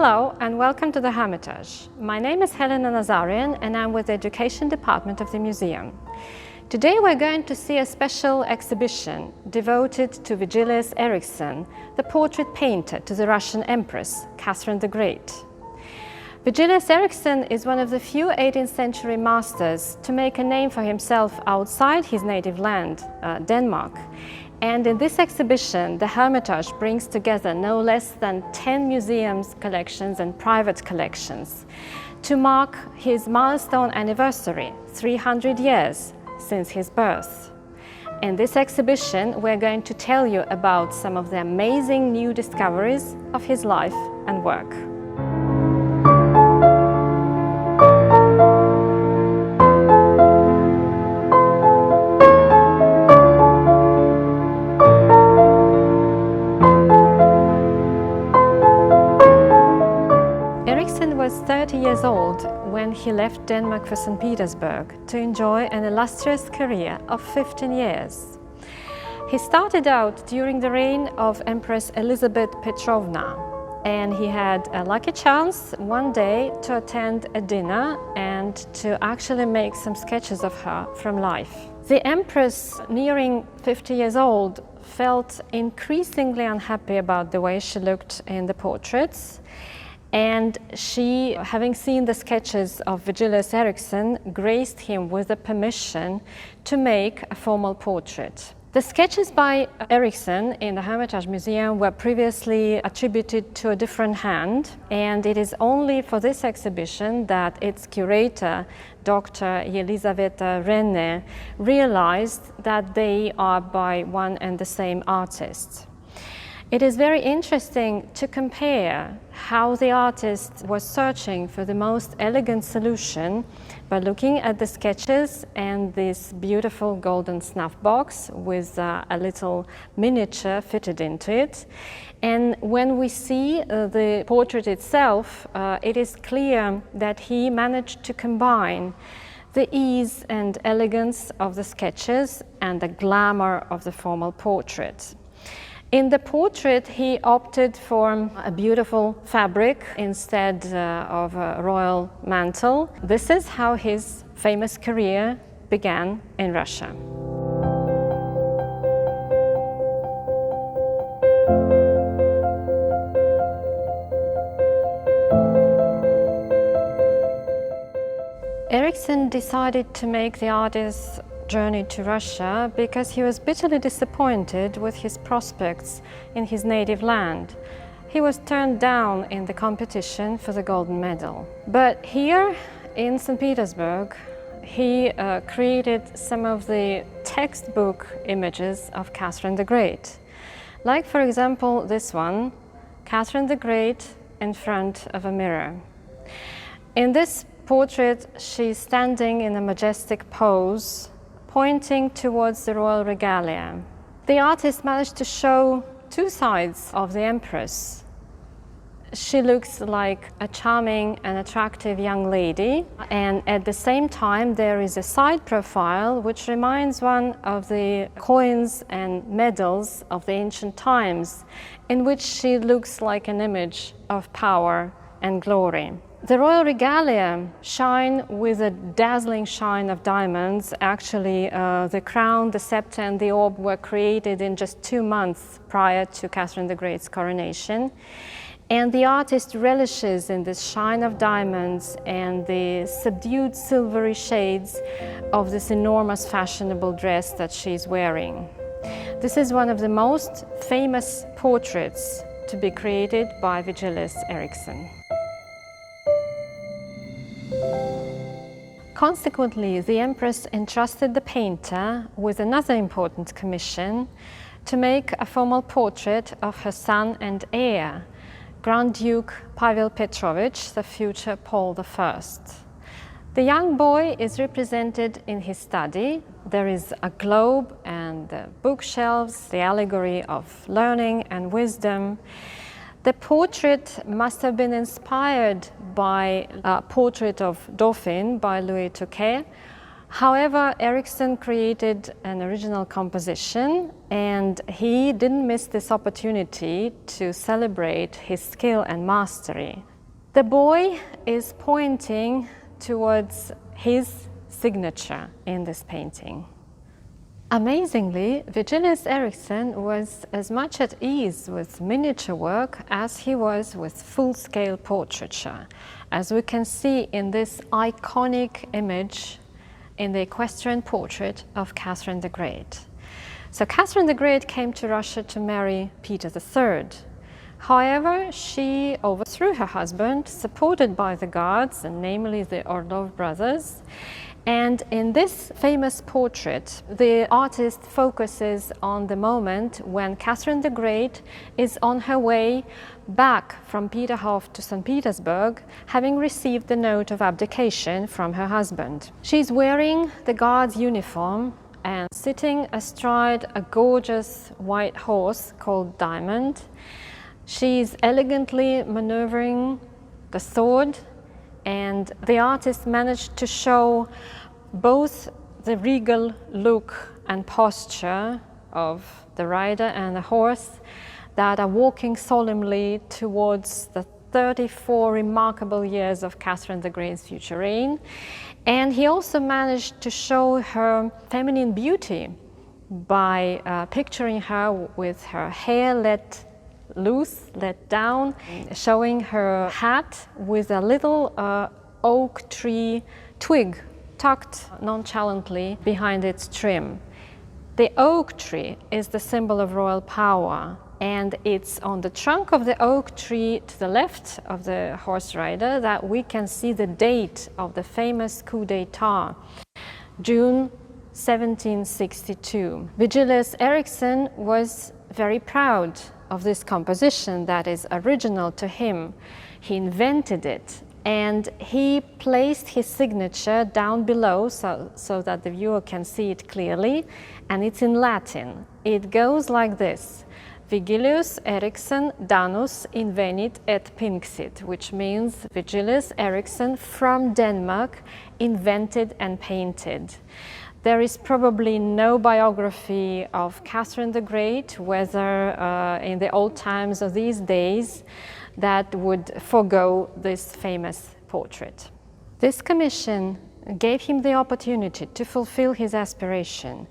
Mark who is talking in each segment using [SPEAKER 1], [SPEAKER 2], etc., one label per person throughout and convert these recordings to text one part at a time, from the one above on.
[SPEAKER 1] Hello and welcome to the Hermitage. My name is Helena Nazarian and I'm with the Education Department of the museum. Today we're going to see a special exhibition devoted to Vigilius Eriksen, the portrait painter to the Russian Empress, Catherine the Great. Vigilius Eriksen is one of the few 18th century masters to make a name for himself outside his native land, Denmark. And in this exhibition, the Hermitage brings together no less than 10 museums collections and private collections to mark his milestone anniversary, 300 years since his birth. In this exhibition, we're going to tell you about some of the amazing new discoveries of his life and work. Eriksen was 30 years old when he left Denmark for St Petersburg to enjoy an illustrious career of 15 years. He started out during the reign of Empress Elizabeth Petrovna, and he had a lucky chance one day to attend a dinner and to actually make some sketches of her from life. The Empress, nearing 50 years old, felt increasingly unhappy about the way she looked in the portraits. And she, having seen the sketches of Vigilius Eriksen, graced him with the permission to make a formal portrait. The sketches by Eriksen in the Hermitage Museum were previously attributed to a different hand, and it is only for this exhibition that its curator, Dr. Elizaveta Renne, realized that they are by one and the same artist. It is very interesting to compare how the artist was searching for the most elegant solution by looking at the sketches and this beautiful golden snuff box with a little miniature fitted into it. And when we see the portrait itself, it is clear that he managed to combine the ease and elegance of the sketches and the glamour of the formal portrait. In the portrait, he opted for a beautiful fabric instead of a royal mantle. This is how his famous career began in Russia. Eriksen decided to make the artist's journey to Russia because he was bitterly disappointed with his prospects in his native land. He was turned down in the competition for the golden medal. But here in St Petersburg, he created some of the textbook images of Catherine the Great. Like, for example, this one, Catherine the Great in front of a mirror. In this portrait, she's standing in a majestic pose, pointing towards the royal regalia. The artist managed to show two sides of the Empress. She looks like a charming and attractive young lady, and at the same time there is a side profile which reminds one of the coins and medals of the ancient times, in which she looks like an image of power and glory. The royal regalia shine with a dazzling shine of diamonds. Actually, the crown, the scepter and the orb were created in just 2 months prior to Catherine the Great's coronation. And the artist relishes in this shine of diamonds and the subdued silvery shades of this enormous fashionable dress that she's wearing. This is one of the most famous portraits to be created by Vigilius Eriksen. Consequently, the Empress entrusted the painter with another important commission to make a formal portrait of her son and heir, Grand Duke Pavel Petrovich, the future Paul I. The young boy is represented in his study. There is a globe and bookshelves, the allegory of learning and wisdom. The portrait must have been inspired by a portrait of Dauphin by Louis Tocqué. However, Eriksen created an original composition, and he didn't miss this opportunity to celebrate his skill and mastery. The boy is pointing towards his signature in this painting. Amazingly, Vigilius Eriksen was as much at ease with miniature work as he was with full-scale portraiture, as we can see in this iconic image in the equestrian portrait of Catherine the Great. So Catherine the Great came to Russia to marry Peter III. However, she overthrew her husband, supported by the Guards, and namely the Orlov brothers. And in this famous portrait, the artist focuses on the moment when Catherine the Great is on her way back from Peterhof to St Petersburg, having received the note of abdication from her husband. She's wearing the Guard's uniform and sitting astride a gorgeous white horse called Diamond. She's elegantly maneuvering the sword, and the artist managed to show both the regal look and posture of the rider and the horse that are walking solemnly towards the 34 remarkable years of Catherine the Great's future reign. And he also managed to show her feminine beauty by picturing her with her hair let loose, let down, showing her hat with a little oak tree twig tucked nonchalantly behind its trim. The oak tree is the symbol of royal power, and it's on the trunk of the oak tree to the left of the horse rider that we can see the date of the famous coup d'etat, June 1762. Vigilius Eriksen was very proud of this composition that is original to him. He invented it, and he placed his signature down below so that the viewer can see it clearly, and it's in Latin. It goes like this: Vigilius Eriksen Danus invenit et pinxit, which means Vigilius Eriksen from Denmark invented and painted. There is probably no biography of Catherine the Great, whether in the old times or these days, that would forego this famous portrait. This commission gave him the opportunity to fulfill his aspiration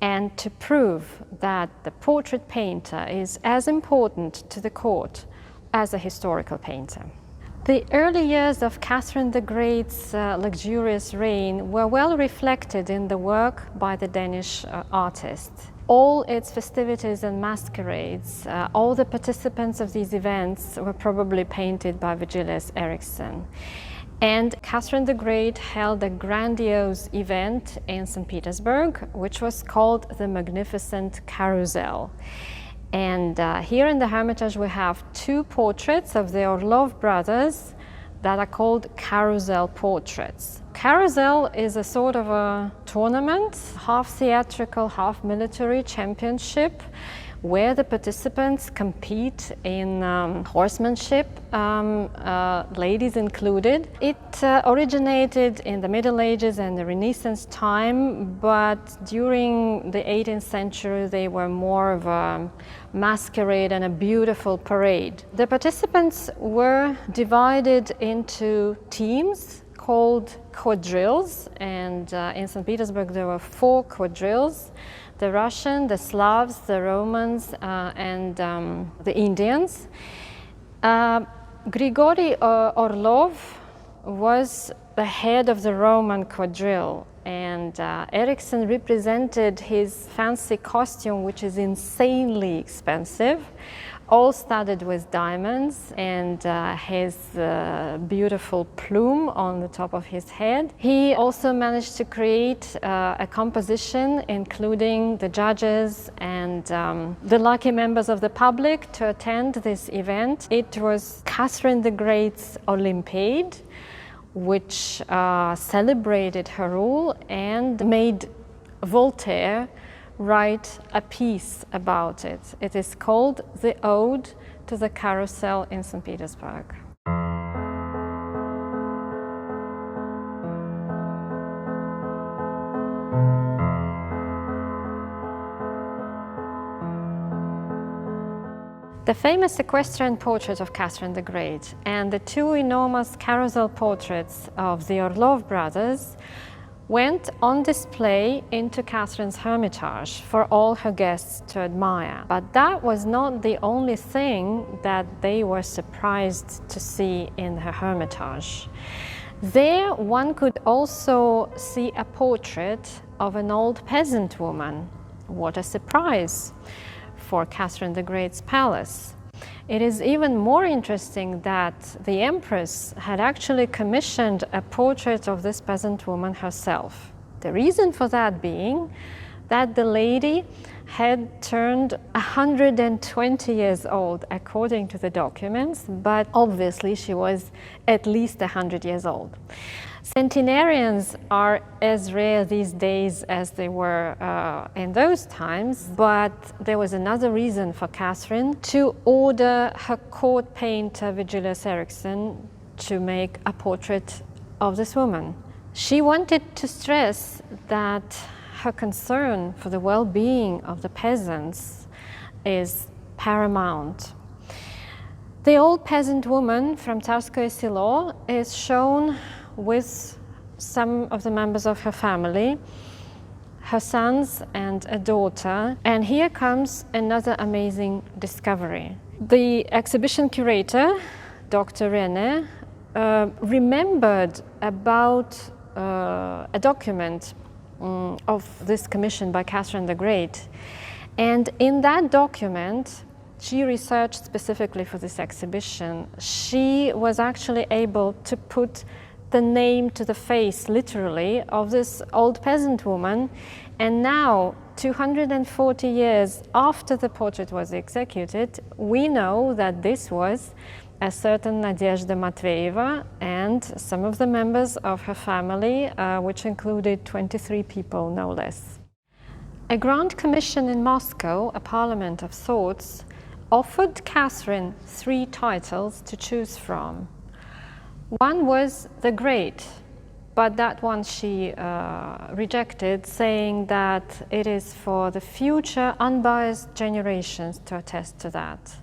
[SPEAKER 1] and to prove that the portrait painter is as important to the court as a historical painter. The early years of Catherine the Great's luxurious reign were well reflected in the work by the Danish artist. All its festivities and masquerades, all the participants of these events were probably painted by Vigilius Eriksen. And Catherine the Great held a grandiose event in St Petersburg, which was called the Magnificent Carousel. And here in the Hermitage we have two portraits of the Orlov brothers that are called carousel portraits. Carousel is a sort of a tournament, half theatrical, half military championship, where the participants compete in horsemanship, ladies included. It originated in the Middle Ages and the Renaissance time, but during the 18th century they were more of a masquerade and a beautiful parade. The participants were divided into teams called quadrilles, and in St. Petersburg there were 4 quadrilles: the Russian, the Slavs, the Romans, and the Indians. Grigory Orlov was the head of the Roman quadrille, and Eriksen represented his fancy costume, which is insanely expensive, all studded with diamonds, and his beautiful plume on the top of his head. He also managed to create a composition including the judges and the lucky members of the public to attend this event. It was Catherine the Great's Olympiad, which celebrated her rule and made Voltaire write a piece about it. It is called The Ode to the Carousel in St. Petersburg. The famous equestrian portrait of Catherine the Great and the two enormous carousel portraits of the Orlov brothers went on display into Catherine's Hermitage for all her guests to admire. But that was not the only thing that they were surprised to see in her Hermitage. There one could also see a portrait of an old peasant woman. What a surprise for Catherine the Great's palace. It is even more interesting that the Empress had actually commissioned a portrait of this peasant woman herself. The reason for that being that the lady had turned 120 years old according to the documents, but obviously she was at least 100 years old. Centenarians are as rare these days as they were in those times, but there was another reason for Catherine to order her court painter Vigilius Eriksen to make a portrait of this woman. She wanted to stress that her concern for the well-being of the peasants is paramount. The old peasant woman from Tsarskoye Selo is shown with some of the members of her family, her sons and a daughter. And here comes another amazing discovery. The exhibition curator, Dr. Rene, remembered about a document of this commission by Catherine the Great. And in that document, she researched specifically for this exhibition. She was actually able to put the name to the face, literally, of this old peasant woman. And now, 240 years after the portrait was executed, we know that this was a certain Nadezhda Matveyeva and some of the members of her family, which included 23 people, no less. A Grand Commission in Moscow, a parliament of sorts, offered Catherine 3 titles to choose from. One was the Great, but that one she rejected, saying that it is for the future unbiased generations to attest to that.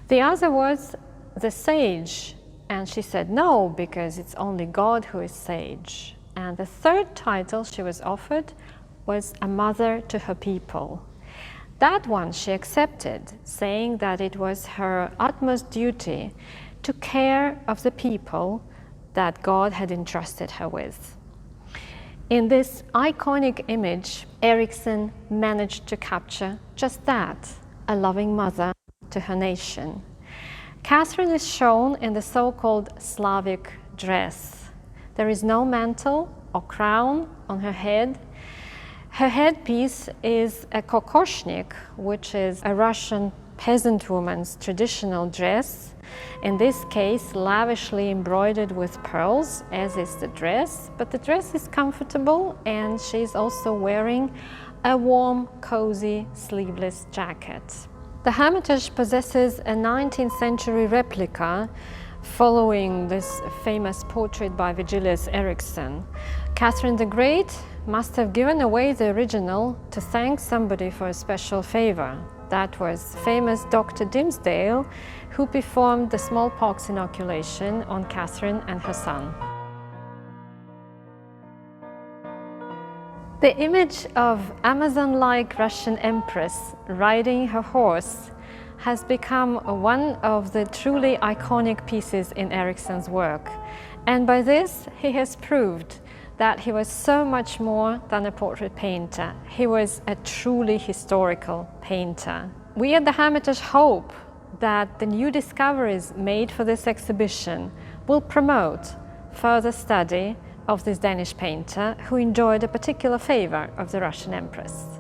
[SPEAKER 1] The other was the Sage, and she said no, because it's only God who is sage. And the third title she was offered was a mother to her people. That one she accepted, saying that it was her utmost duty to care of the people that God had entrusted her with. In this iconic image, Eriksen managed to capture just that, a loving mother to her nation. Catherine is shown in the so-called Slavic dress. There is no mantle or crown on her head. Her headpiece is a kokoshnik, which is a Russian peasant woman's traditional dress, in this case lavishly embroidered with pearls, as is the dress, but the dress is comfortable and she's also wearing a warm, cozy, sleeveless jacket. The Hermitage possesses a 19th century replica following this famous portrait by Vigilius Eriksen. Catherine the Great must have given away the original to thank somebody for a special favor. That was famous Dr. Dimsdale, who performed the smallpox inoculation on Catherine and her son. The image of Amazon-like Russian Empress riding her horse has become one of the truly iconic pieces in Eriksen's work. And by this, he has proved that he was so much more than a portrait painter. He was a truly historical painter. We at the Hermitage hope that the new discoveries made for this exhibition will promote further study of this Danish painter who enjoyed a particular favor of the Russian Empress.